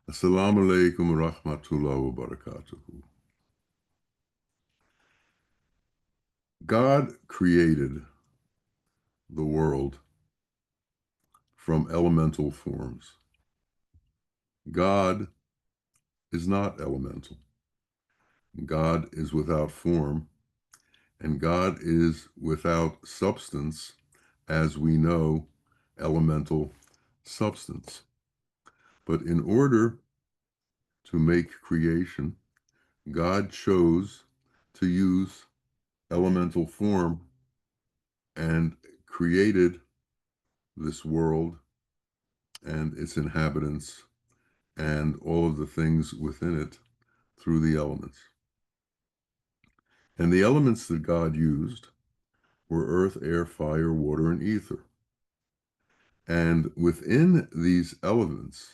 Assalamu alaikum wa rahmatullahi wa barakatuhu. God created the world from elemental forms. God is not elemental. God is without form, and God is without substance, as we know elemental substance. But in order to make creation, God chose to use elemental form and created this world and its inhabitants and all of the things within it through the elements. And the elements that God used were earth, air, fire, water, and ether. And within these elements,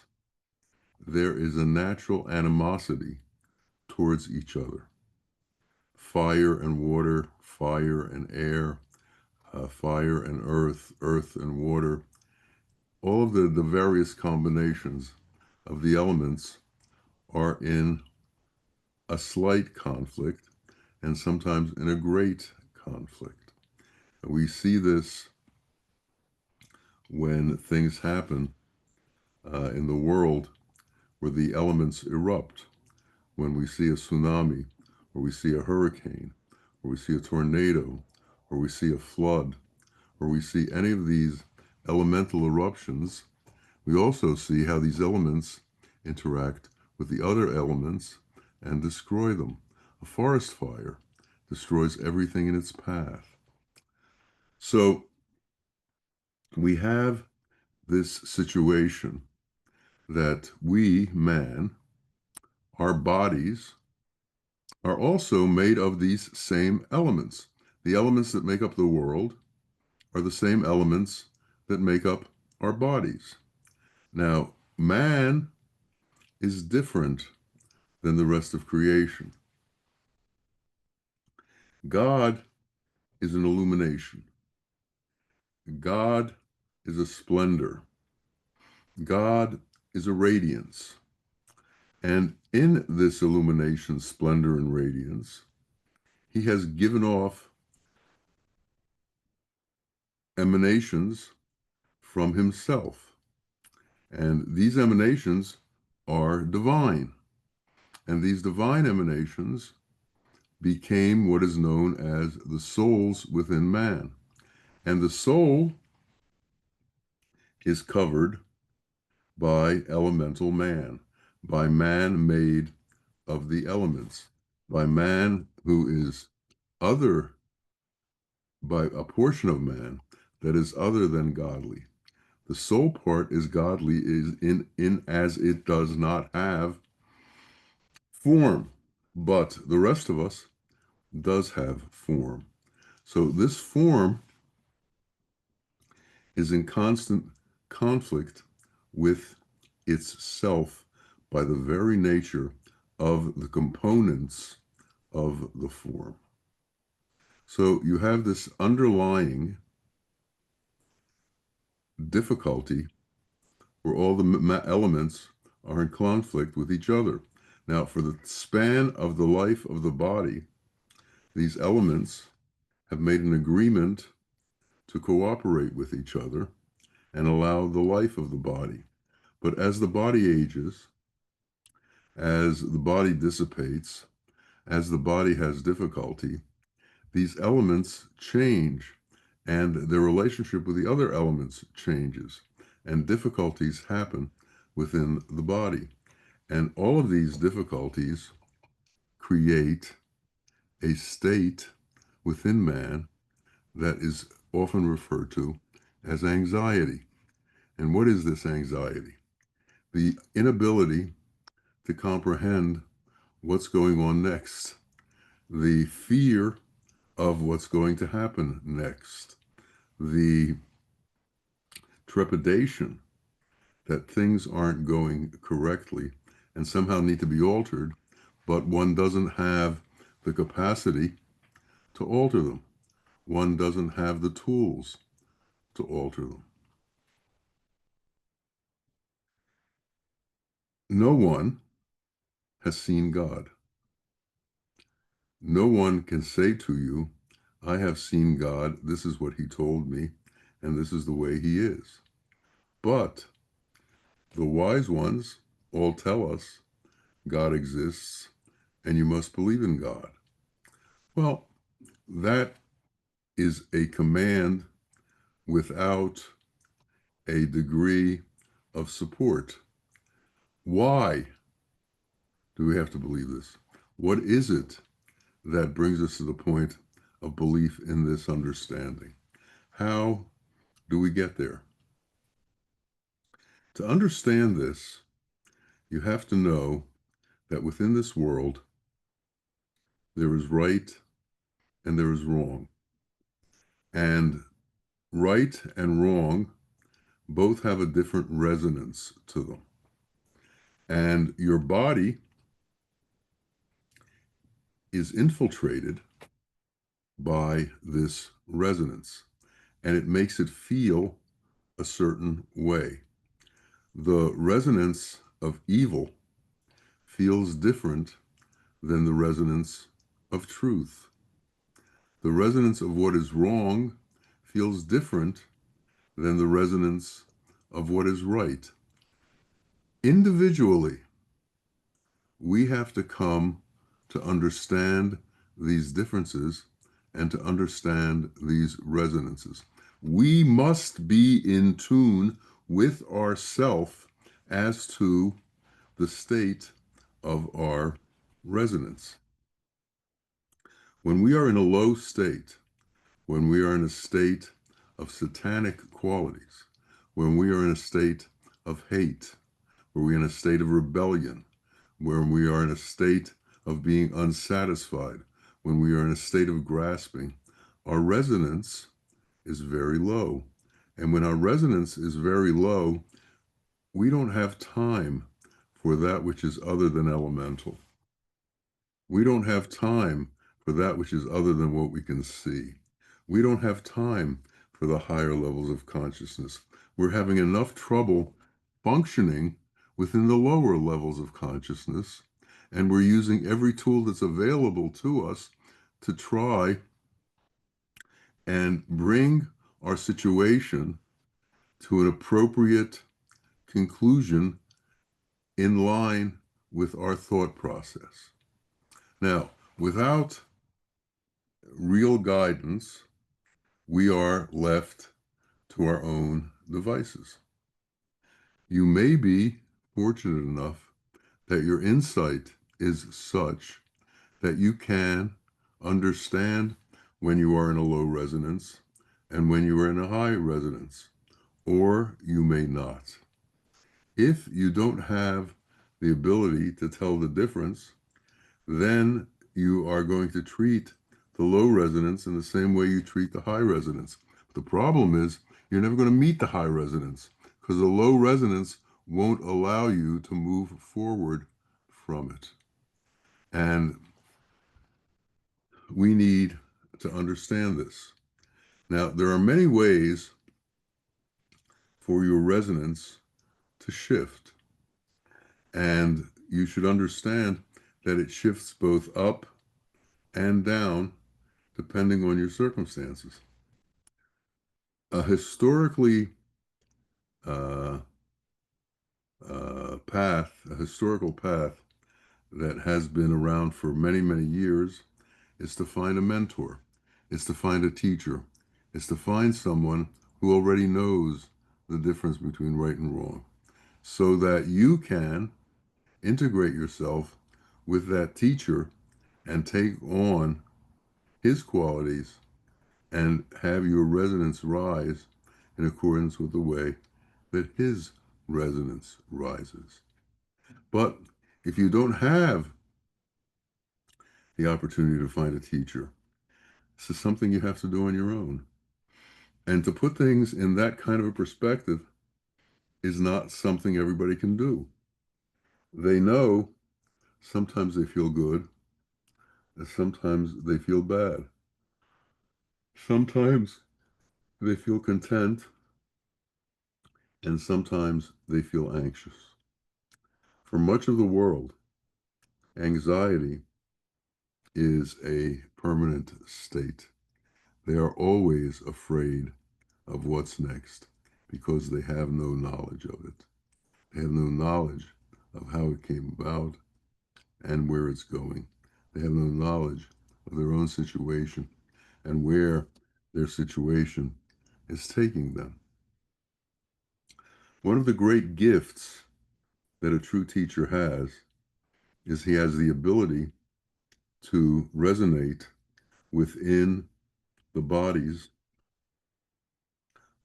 there is a natural animosity towards each other. Fire and water, fire and air, fire and earth, earth and water, all of the various combinations of the elements are in a slight conflict and sometimes in a great conflict. We see this when things happen in the world where the elements erupt, when we see a tsunami, or we see a hurricane, or we see a tornado, or we see a flood, or we see any of these elemental eruptions. We also see how these elements interact with the other elements and destroy them. A forest fire destroys everything in its path. So we have this situation that we, man, our bodies, are also made of these same elements. The elements that make up the world are the same elements that make up our bodies. Now, man is different than the rest of creation. God is an illumination. God is a splendor. God is a radiance. And in this illumination, splendor, and radiance, he has given off emanations from himself. And these emanations are divine. And these divine emanations became what is known as the souls within man. And the soul is covered by elemental man, by man made of the elements, by man who is other, by a portion of man that is other than godly. The soul part is godly is in as it does not have form, but the rest of us does have form. So this form is in constant conflict with its self by the very nature of the components of the form. So you have this underlying difficulty where all the elements are in conflict with each other. Now, for the span of the life of the body, these elements have made an agreement to cooperate with each other and allow the life of the body. But as the body ages, as the body dissipates, as the body has difficulty, these elements change and their relationship with the other elements changes and difficulties happen within the body. And all of these difficulties create a state within man that is often referred to as anxiety. And what is this anxiety? The inability to comprehend what's going on next, the fear of what's going to happen next, the trepidation that things aren't going correctly and somehow need to be altered, but one doesn't have the capacity to alter them. One doesn't have the tools to alter them. no one has seen God. No one can say to you, I have seen God, this is what he told me, and this is the way he is. But the wise ones all tell us God exists and you must believe in God. Well, that is a command without a degree of support. Why do we have to believe this? What is it that brings us to the point of belief in this understanding? How do we get there? To understand this, you have to know that within this world, there is right and there is wrong. And right and wrong both have a different resonance to them. And your body is infiltrated by this resonance, and it makes it feel a certain way. The resonance of evil feels different than the resonance of truth. The resonance of what is wrong feels different than the resonance of what is right. Individually, we have to come to understand these differences and to understand these resonances. We must be in tune with ourself as to the state of our resonance. When we are in a low state, when we are in a state of satanic qualities, when we are in a state of hate, when we're in a state of rebellion, when we are in a state of being unsatisfied, when we are in a state of grasping, our resonance is very low. And when our resonance is very low, we don't have time for that which is other than elemental. We don't have time for that which is other than what we can see. We don't have time for the higher levels of consciousness. We're having enough trouble functioning within the lower levels of consciousness, and we're using every tool that's available to us to try and bring our situation to an appropriate conclusion in line with our thought process. Now, without real guidance, we are left to our own devices. You may be fortunate enough that your insight is such that you can understand when you are in a low resonance and when you are in a high resonance, or you may not. If you don't have the ability to tell the difference, then you are going to treat the low resonance in the same way you treat the high resonance. The problem is you're never going to meet the high resonance because the low resonance won't allow you to move forward from it. And we need to understand this. Now, there are many ways for your resonance to shift. And you should understand that it shifts both up and down depending on your circumstances. A historically uh, a historical path that has been around for many, many years is to find a mentor, is to find a teacher, is to find someone who already knows the difference between right and wrong, so that you can integrate yourself with that teacher and take on his qualities and have your resonance rise in accordance with the way that his resonance rises. But if you don't have the opportunity to find a teacher, this is something you have to do on your own. And to put things in that kind of a perspective is not something everybody can do. They know sometimes they feel good, and sometimes they feel bad. Sometimes they feel content, and sometimes they feel anxious. For much of the world, anxiety is a permanent state. They are always afraid of what's next because they have no knowledge of it. They have no knowledge of how it came about and where it's going. They have no knowledge of their own situation and where their situation is taking them. One of the great gifts that a true teacher has is he has the ability to resonate within the bodies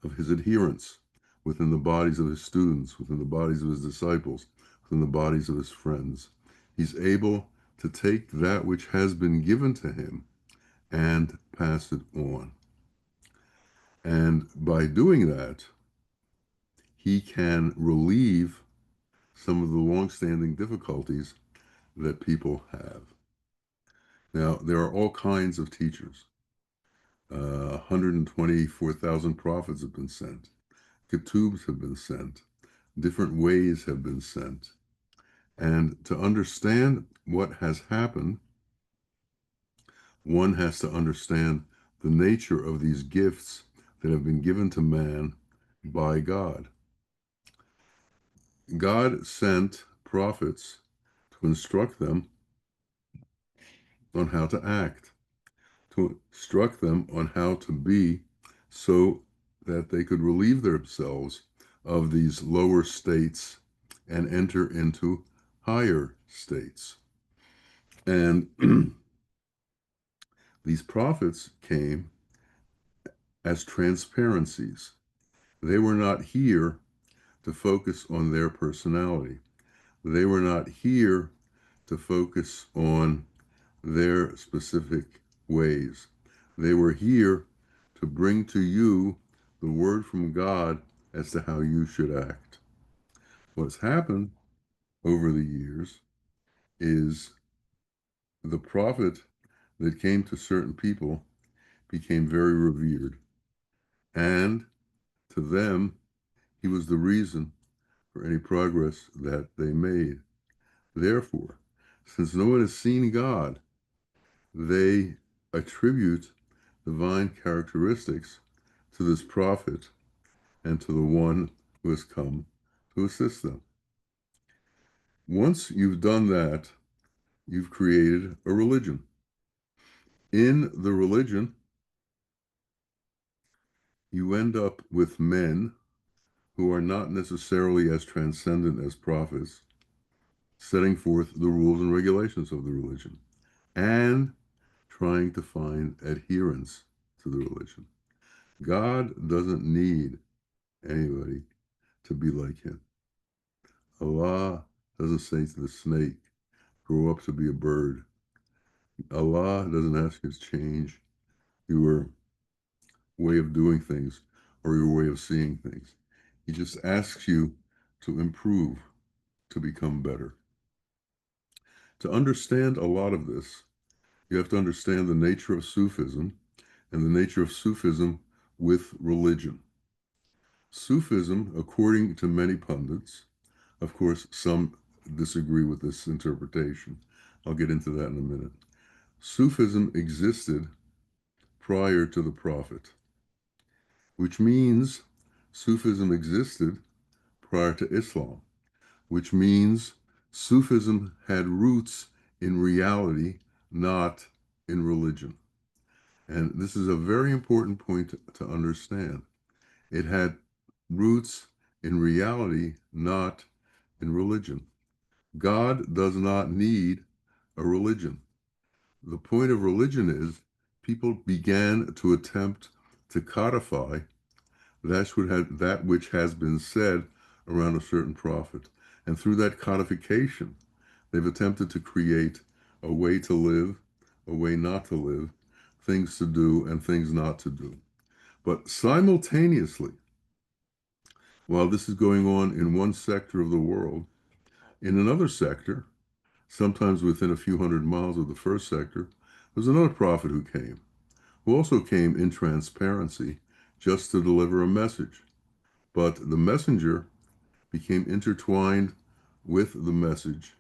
of his adherents, within the bodies of his students, within the bodies of his disciples, within the bodies of his friends. He's able to take that which has been given to him and pass it on. And by doing that, he can relieve some of the long-standing difficulties that people have. Now, there are all kinds of teachers. 124,000 prophets have been sent. Ketubs have been sent. Different ways have been sent. And to understand what has happened, one has to understand the nature of these gifts that have been given to man by God. God sent prophets to instruct them on how to act, to instruct them on how to be, so that they could relieve themselves of these lower states and enter into higher states. And these prophets came as transparencies. They were not here to focus on their personality. They were not here to focus on their specific ways. They were here to bring to you the word from God as to how you should act. What's happened over the years is the prophet that came to certain people became very revered. And to them, he was the reason for any progress that they made. Therefore, since no one has seen God, they attribute divine characteristics to this prophet and to the one who has come to assist them. Once you've done that, you've created a religion. In the religion, you end up with men who are not necessarily as transcendent as prophets, setting forth the rules and regulations of the religion and trying to find adherence to the religion. God doesn't need anybody to be like him. Allah doesn't say to the snake, grow up to be a bird. Allah doesn't ask you to change your way of doing things or your way of seeing things. He just asks you to improve, to become better. To understand a lot of this, you have to understand the nature of Sufism and the nature of Sufism with religion. Sufism, according to many pundits, of course, some disagree with this interpretation. I'll get into that in a minute. Sufism existed prior to the Prophet, which means Sufism existed prior to Islam, which means Sufism had roots in reality, not in religion. And this is a very important point to understand. It had roots in reality, not in religion. God does not need a religion. The point of religion is people began to attempt to codify that which has been said around a certain prophet. And through that codification, they've attempted to create a way to live, a way not to live, things to do and things not to do. But simultaneously, while this is going on in one sector of the world, in another sector, sometimes within a few hundred miles of the first sector, there's another prophet who also came in transparency just to deliver a message. But the messenger became intertwined with the message,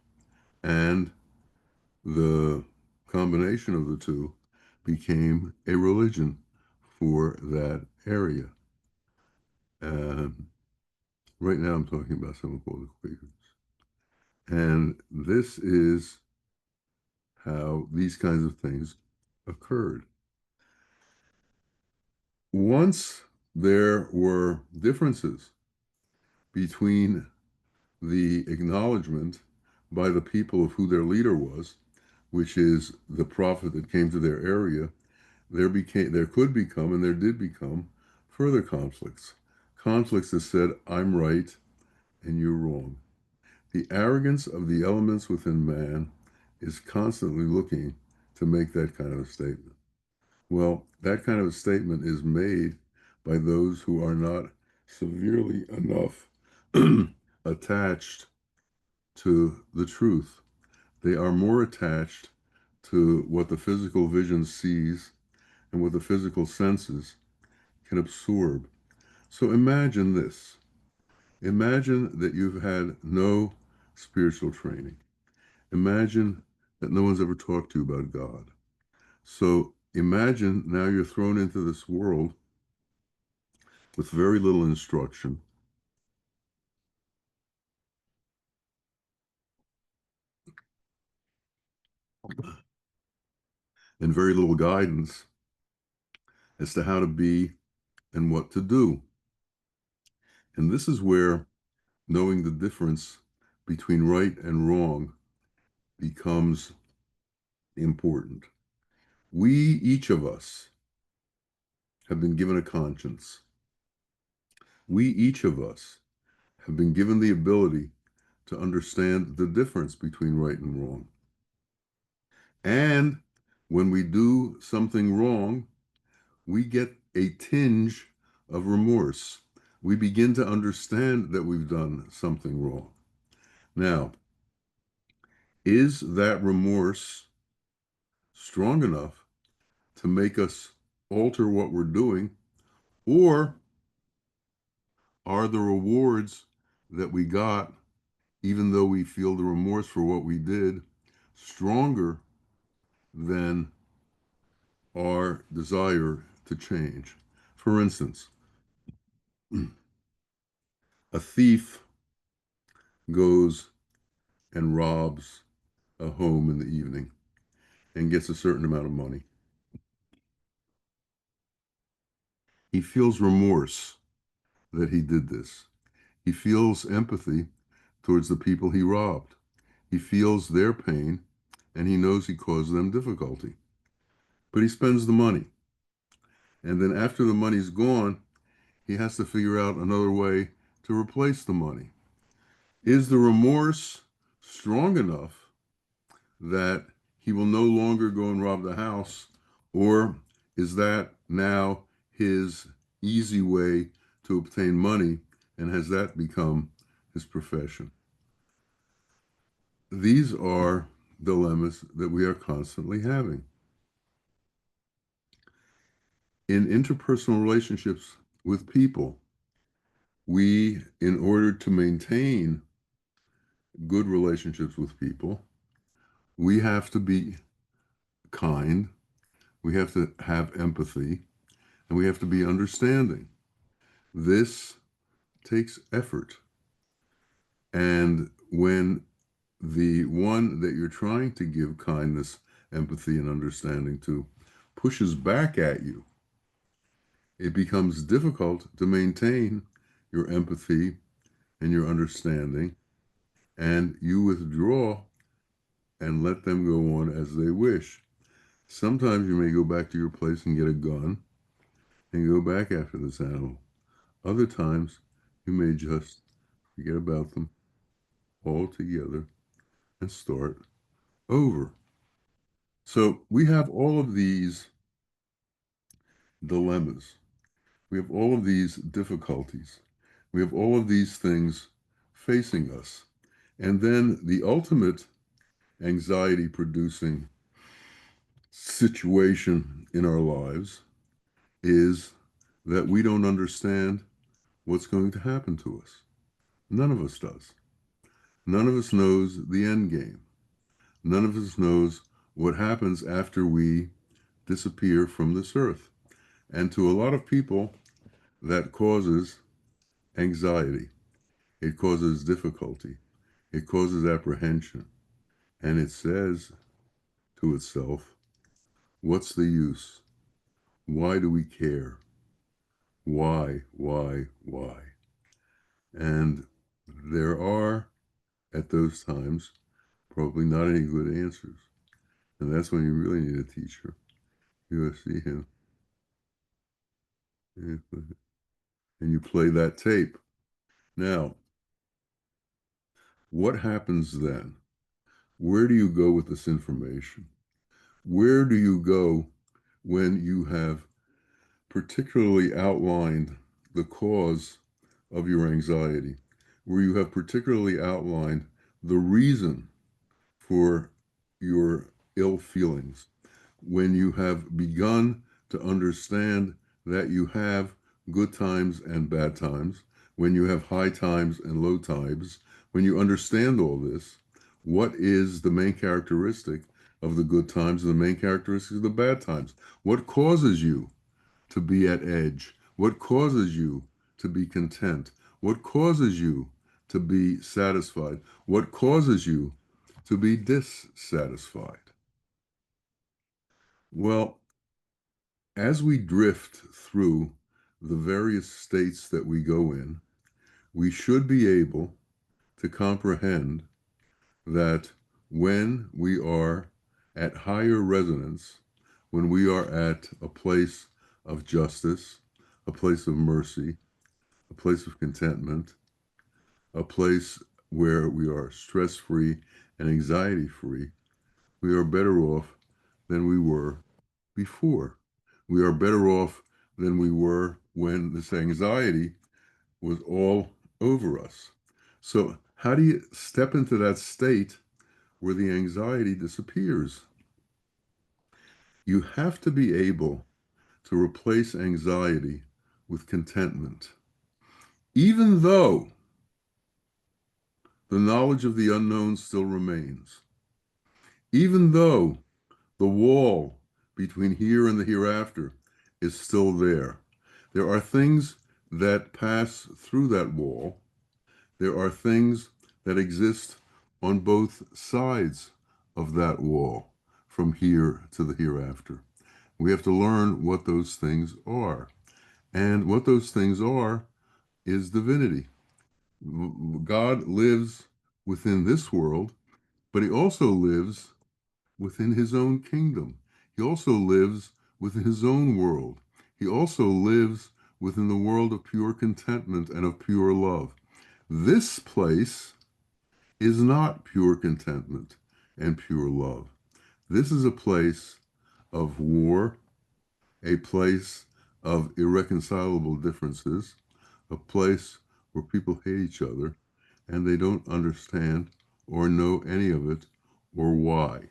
and the combination of the two became a religion for that area. And right now I'm talking about someone called the Quakers. And this is how these kinds of things occurred. Once there were differences between the acknowledgement by the people of who their leader was, which is the prophet that came to their area, there could become, and there did become, further conflicts. Conflicts that said, I'm right and you're wrong. The arrogance of the elements within man is constantly looking to make that kind of a statement. Well, that kind of a statement is made by those who are not severely enough attached to the truth. They are more attached to what the physical vision sees and what the physical senses can absorb. So imagine this. Imagine that you've had no spiritual training. Imagine that no one's ever talked to you about God. So imagine now you're thrown into this world with very little instruction and very little guidance as to how to be and what to do. And this is where knowing the difference between right and wrong becomes important. We, each of us, have been given a conscience. We, each of us, have been given the ability to understand the difference between right and wrong. And when we do something wrong, we get a tinge of remorse. We begin to understand that we've done something wrong. Now, is that remorse strong enough to make us alter what we're doing, or are the rewards that we got, even though we feel the remorse for what we did, stronger than our desire to change? For instance, a thief goes and robs a home in the evening and gets a certain amount of money. He feels remorse that he did this. He feels empathy towards the people he robbed. He feels their pain and he knows he caused them difficulty. But he spends the money. And then after the money's gone, he has to figure out another way to replace the money. Is the remorse strong enough that he will no longer go and rob the house, or is that now his easy way to obtain money, and has that become his profession? These are dilemmas that we are constantly having. In interpersonal relationships with people, we, in order to maintain good relationships with people, we have to be kind, we have to have empathy, and we have to be understanding. This takes effort. And when the one that you're trying to give kindness, empathy, and understanding to pushes back at you, it becomes difficult to maintain your empathy and your understanding, and you withdraw and let them go on as they wish. Sometimes you may go back to your place and get a gun and go back after this animal. Other times, you may just forget about them altogether and start over. So we have all of these dilemmas. We have all of these difficulties. We have all of these things facing us. And then the ultimate anxiety producing situation in our lives is that we don't understand what's going to happen to us. None of us does. None of us knows the end game. None of us knows what happens after we disappear from this earth. And to a lot of people, that causes anxiety. It causes difficulty. It causes apprehension. And it says to itself, what's the use? Why do we care? Why, why? And there are, at those times, probably not any good answers. And that's when you really need a teacher. You see him, and you play that tape. Now, what happens then? Where do you go with this information? Where do you go when you have particularly outlined the cause of your anxiety, where you have particularly outlined the reason for your ill feelings, when you have begun to understand that you have good times and bad times, when you have high times and low times, when you understand all this, what is the main characteristic of the good times and the main characteristic of the bad times? What causes you to be at edge? What causes you to be content? What causes you to be satisfied? What causes you to be dissatisfied? Well, as we drift through the various states that we go in, we should be able to comprehend that when we are at higher resonance, when we are at a place of justice, a place of mercy, a place of contentment, a place where we are stress-free and anxiety-free, we are better off than we were before. We are better off than we were when this anxiety was all over us. So, how do you step into that state where the anxiety disappears? You have to be able to replace anxiety with contentment. Even though the knowledge of the unknown still remains, even though the wall between here and the hereafter is still there, there are things that pass through that wall. There are things that exist on both sides of that wall from here to the hereafter. We have to learn what those things are. And what those things are is divinity. God lives within this world, but he also lives within his own kingdom. He also lives within his own world. He also lives within the world of pure contentment and of pure love. This place is not pure contentment and pure love. This is a place of war, a place of irreconcilable differences, a place where people hate each other and they don't understand or know any of it or why.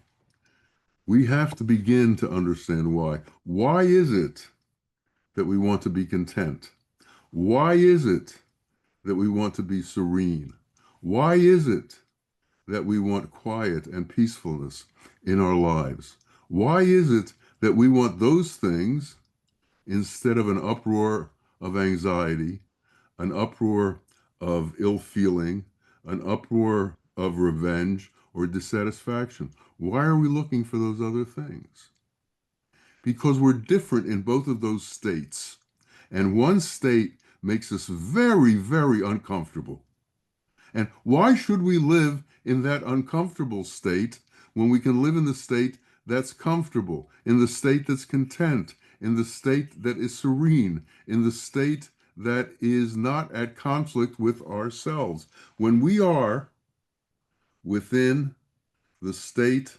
We have to begin to understand why. Why is it that we want to be content? Why is it that we want to be serene? Why is it that we want quiet and peacefulness in our lives? Why is it that we want those things instead of an uproar of anxiety, an uproar of ill feeling, an uproar of revenge or dissatisfaction? Why are we looking for those other things? Because we're different in both of those states. And one state makes us very, very uncomfortable. And why should we live in that uncomfortable state when we can live in the state that's comfortable, in the state that's content, in the state that is serene, in the state that is not at conflict with ourselves? When we are within the state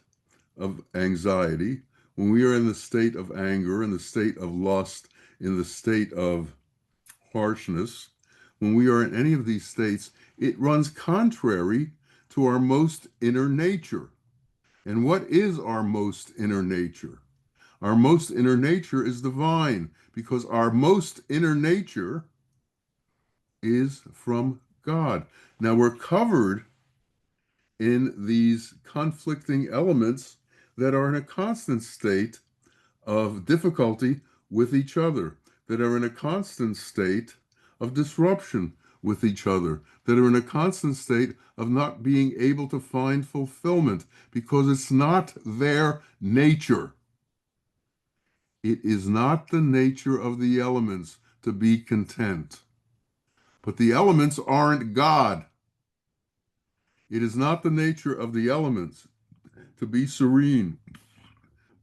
of anxiety, when we are in the state of anger, in the state of lust, in the state of harshness, when we are in any of these states, it runs contrary to our most inner nature. And what is our most inner nature? Our most inner nature is divine, because our most inner nature is from God. Now we're covered in these conflicting elements that are in a constant state of difficulty with each other, that are in a constant state of disruption with each other, that are in a constant state of not being able to find fulfillment because it's not their nature. It is not the nature of the elements to be content. But the elements aren't God. It is not the nature of the elements to be serene,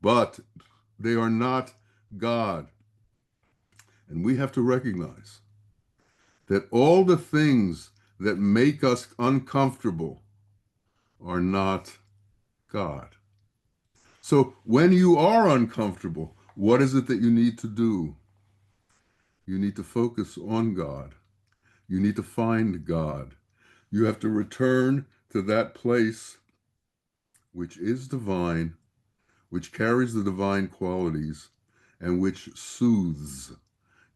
but they are not God. And we have to recognize that all the things that make us uncomfortable are not God. So when you are uncomfortable, what is it that you need to do? You need to focus on God. You need to find God. You have to return to that place which is divine, which carries the divine qualities, and which soothes.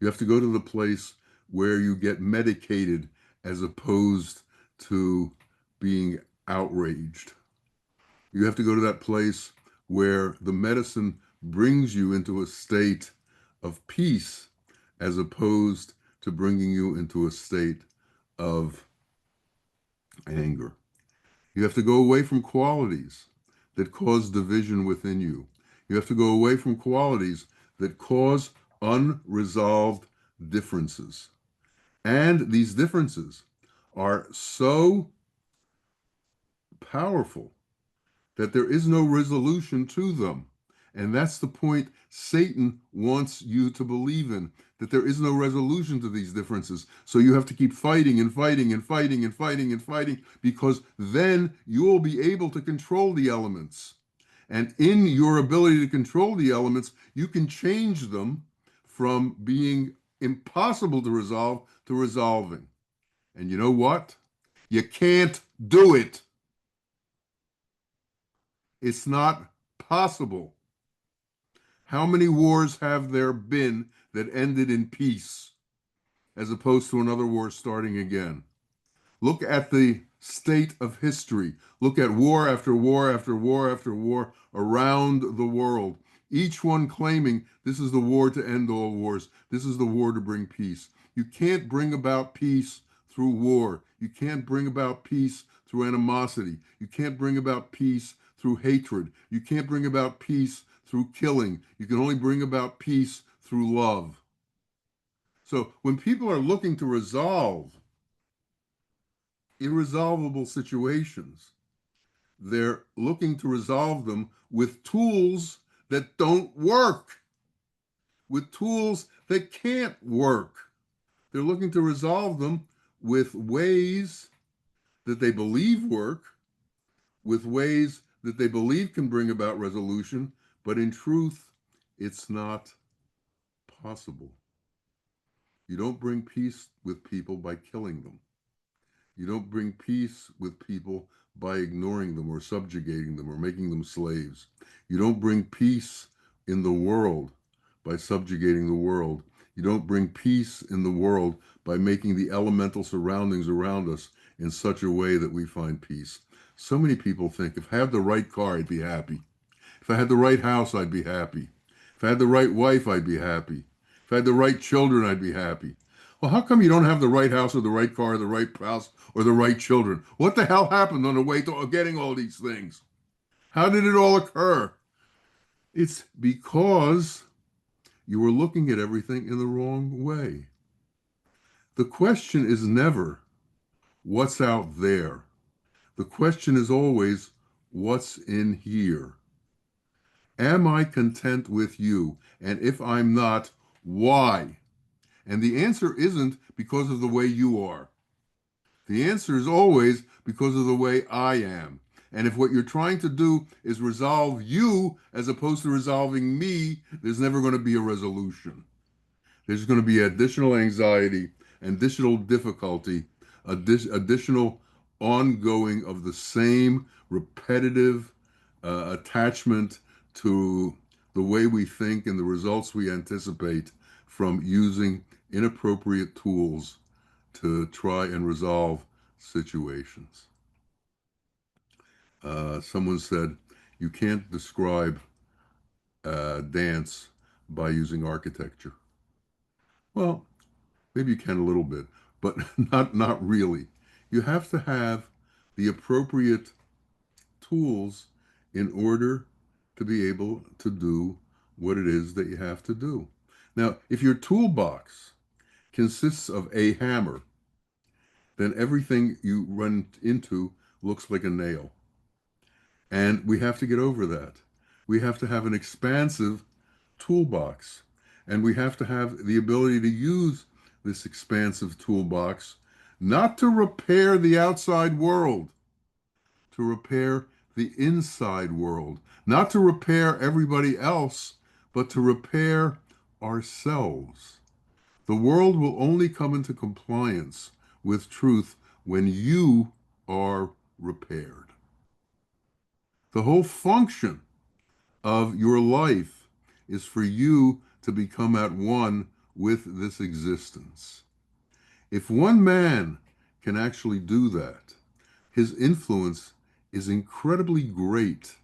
You have to go to the place where you get medicated as opposed to being outraged. You have to go to that place where the medicine brings you into a state of peace as opposed to bringing you into a state of anger. You have to go away from qualities that cause division within you. You have to go away from qualities that cause unresolved differences. And these differences are so powerful that there is no resolution to them. And that's the point Satan wants you to believe in, that there is no resolution to these differences. So you have to keep fighting and fighting and fighting and fighting and fighting, because then you will be able to control the elements. And in your ability to control the elements, you can change them from being impossible to resolve to resolving. And you know what? You can't do it. It's not possible. How many wars have there been that ended in peace as opposed to another war starting again? Look at the state of history. Look at war after war after war after war around the world. Each one claiming this is the war to end all wars. This is the war to bring peace. You can't bring about peace through war. You can't bring about peace through animosity. You can't bring about peace through hatred. You can't bring about peace through killing. You can only bring about peace through love. So when people are looking to resolve irresolvable situations, they're looking to resolve them with tools that don't work, with tools that can't work. They're looking to resolve them with ways that they believe work, with ways that they believe can bring about resolution, but in truth, it's not possible. You don't bring peace with people by killing them. You don't bring peace with people by ignoring them or subjugating them or making them slaves. You don't bring peace in the world by subjugating the world. You don't bring peace in the world by making the elemental surroundings around us in such a way that we find peace. So many people think if I had the right car, I'd be happy. If I had the right house, I'd be happy. If I had the right wife, I'd be happy. If I had the right children, I'd be happy. Well, how come you don't have the right house or the right car or the right spouse or the right children? What the hell happened on the way to getting all these things? How did it all occur? It's because you were looking at everything in the wrong way. The question is never what's out there. The question is always what's in here. Am I content with you? And if I'm not, why? And the answer isn't because of the way you are. The answer is always because of the way I am. And if what you're trying to do is resolve you as opposed to resolving me, there's never going to be a resolution. There's going to be additional anxiety, additional difficulty, additional ongoing of the same repetitive attachment to the way we think and the results we anticipate from using inappropriate tools to try and resolve situations. Someone said, you can't describe dance by using architecture. Well, maybe you can a little bit, but not really. You have to have the appropriate tools in order to be able to do what it is that you have to do. Now, if your toolbox consists of a hammer, then everything you run into looks like a nail. And we have to get over that. We have to have an expansive toolbox. And we have to have the ability to use this expansive toolbox not to repair the outside world, to repair the inside world, not to repair everybody else, but to repair ourselves. The world will only come into compliance with truth when you are repaired. The whole function of your life is for you to become at one with this existence. If one man can actually do that, his influence is incredibly great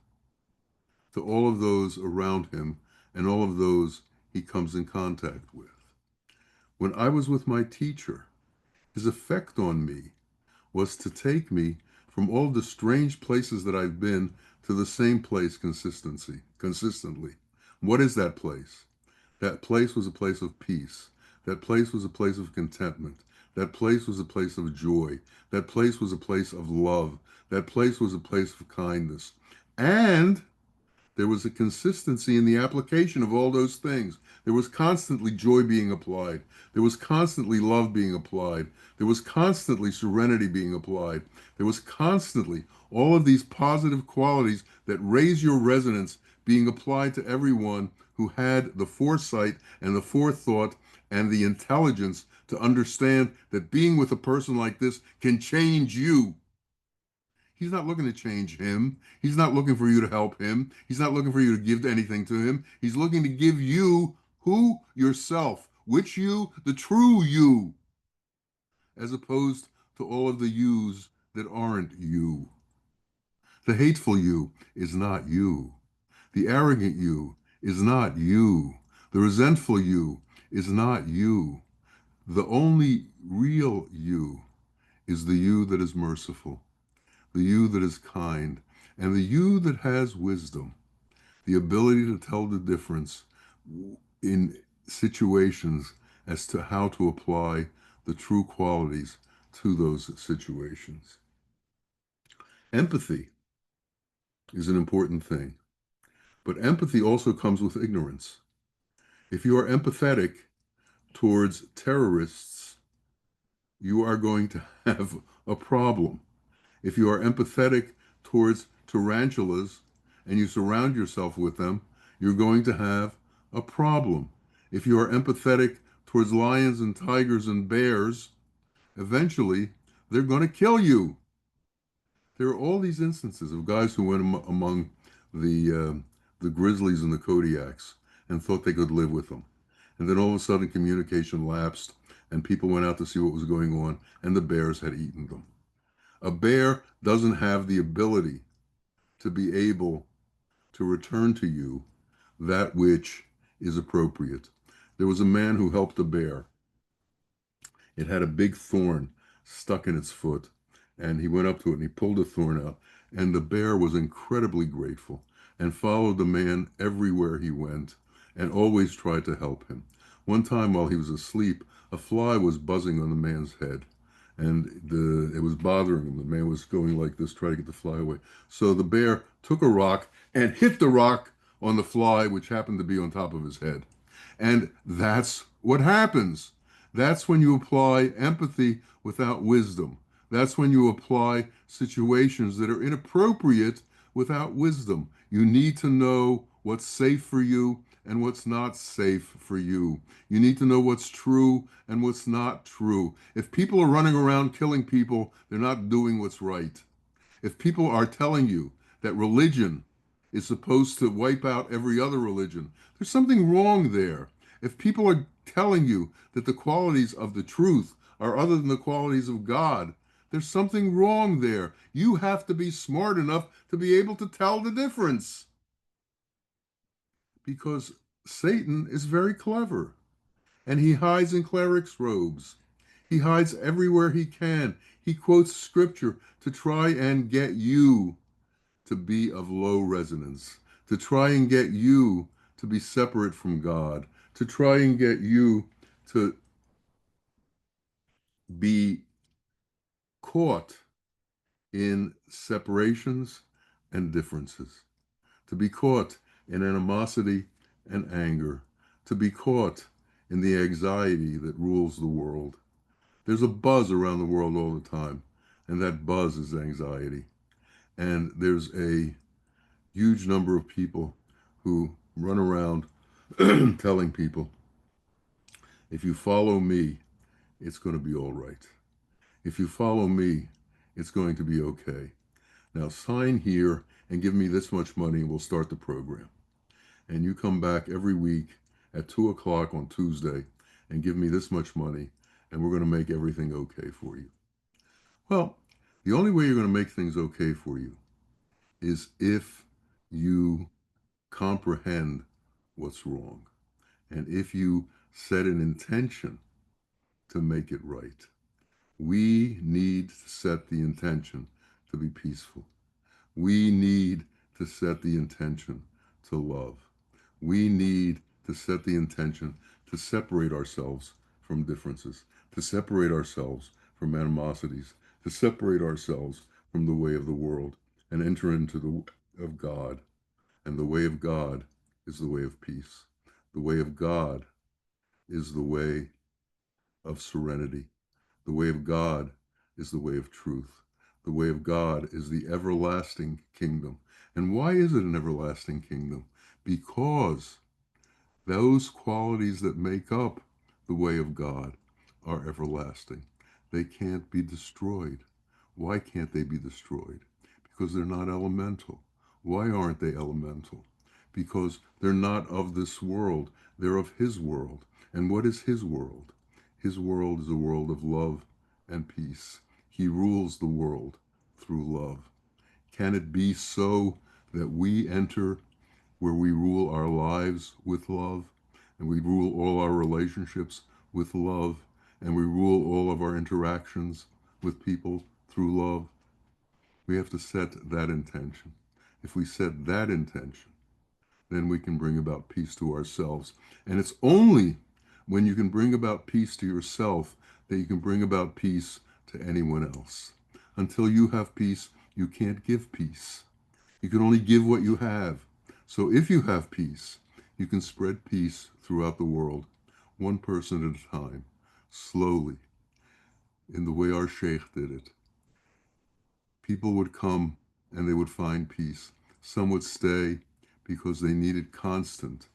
to all of those around him and all of those he comes in contact with. When I was with my teacher, his effect on me was to take me from all the strange places that I've been to the same place consistently. What is that place? That place was a place of peace. That place was a place of contentment. That place was a place of joy. That place was a place of love. That place was a place of kindness. And there was a consistency in the application of all those things. There was constantly joy being applied. There was constantly love being applied. There was constantly serenity being applied. There was constantly all of these positive qualities that raise your resonance being applied to everyone who had the foresight and the forethought and the intelligence to understand that being with a person like this can change you. He's not looking to change him. He's not looking for you to help him. He's not looking for you to give anything to him. He's looking to give you who? Yourself. Which you? The true you. As opposed to all of the yous that aren't you. The hateful you is not you. The arrogant you is not you. The resentful you is not you. The only real you is the you that is merciful, the you that is kind, and the you that has wisdom, the ability to tell the difference in situations as to how to apply the true qualities to those situations. Empathy is an important thing, but empathy also comes with ignorance. If you are empathetic towards terrorists, you are going to have a problem. If you are empathetic towards tarantulas and you surround yourself with them, you're going to have a problem. If you are empathetic towards lions and tigers and bears, eventually they're going to kill you. There are all these instances of guys who went among the grizzlies and the Kodiaks and thought they could live with them. And then all of a sudden communication lapsed and people went out to see what was going on and the bears had eaten them. A bear doesn't have the ability to be able to return to you that which is appropriate. There was a man who helped a bear. It had a big thorn stuck in its foot, and he went up to it and he pulled the thorn out. And the bear was incredibly grateful and followed the man everywhere he went and always tried to help him. One time while he was asleep, a fly was buzzing on the man's head and it was bothering him. The man was going like this, trying to get the fly away. So the bear took a rock and hit the rock on the fly, which happened to be on top of his head. And that's what happens. That's when you apply empathy without wisdom. That's when you apply situations that are inappropriate without wisdom. You need to know what's safe for you and what's not safe for you. You need to know what's true and what's not true. If people are running around killing people, they're not doing what's right. If people are telling you that religion is supposed to wipe out every other religion, there's something wrong there. If people are telling you that the qualities of the truth are other than the qualities of God, There's something wrong there. You have to be smart enough to be able to tell the difference. Because Satan is very clever, and he hides in cleric's robes. He hides everywhere he can. He quotes scripture to try and get you to be of low resonance, to try and get you to be separate from God, to try and get you to be caught in separations and differences, to be caught in animosity and anger, to be caught in the anxiety that rules the world. There's a buzz around the world all the time, and that buzz is anxiety. And there's a huge number of people who run around telling people, if you follow me, it's going to be all right. If you follow me, it's going to be okay. Now sign here and give me this much money and we'll start the program. And you come back every week at 2 o'clock on Tuesday and give me this much money and we're going to make everything okay for you. Well, the only way you're going to make things okay for you is if you comprehend what's wrong and if you set an intention to make it right. We need to set the intention to be peaceful. We need to set the intention to love. We need to set the intention to separate ourselves from differences, to separate ourselves from animosities, to separate ourselves from the way of the world and enter into the way of God. And the way of God is the way of peace. The way of God is the way of serenity. The way of God is the way of truth. The way of God is the everlasting kingdom. And why is it an everlasting kingdom? Because those qualities that make up the way of God are everlasting. They can't be destroyed. Why can't they be destroyed? Because they're not elemental. Why aren't they elemental? Because they're not of this world. They're of His world. And what is His world? His world is a world of love and peace. He rules the world through love. Can it be so that we enter where we rule our lives with love, and we rule all our relationships with love, and we rule all of our interactions with people through love? We have to set that intention. If we set that intention, then we can bring about peace to ourselves. And it's only when you can bring about peace to yourself that you can bring about peace to anyone else. Until you have peace, you can't give peace. You can only give what you have. So if you have peace, you can spread peace throughout the world, one person at a time, slowly, in the way our sheikh did it. People would come and they would find peace. Some would stay because they needed constant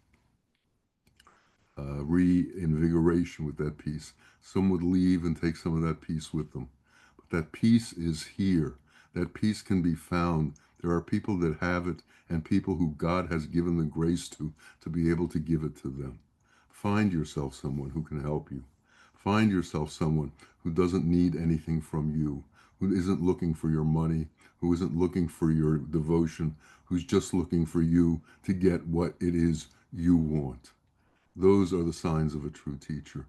reinvigoration with that peace. Some would leave and take some of that peace with them. But that peace is here. That peace can be found. There are people that have it and people who God has given the grace to be able to give it to them. Find yourself someone who can help you. Find yourself someone who doesn't need anything from you, who isn't looking for your money, who isn't looking for your devotion, who's just looking for you to get what it is you want. Those are the signs of a true teacher.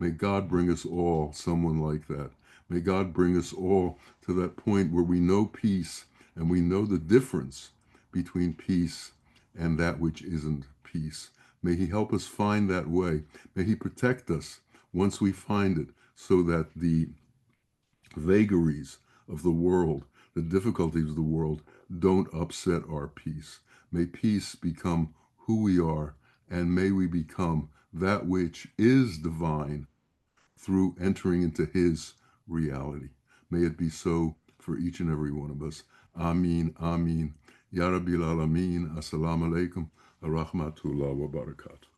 May God bring us all someone like that. May God bring us all to that point where we know peace and we know the difference between peace and that which isn't peace. May He help us find that way. May He protect us once we find it so that the vagaries of the world, the difficulties of the world, don't upset our peace. May peace become who we are, and may we become that which is divine through entering into His reality. May it be so for each and every one of us. Ameen, ameen. Ya Rabbil Alameen. Assalamu alaikum wa rahmatullah wa barakatuh.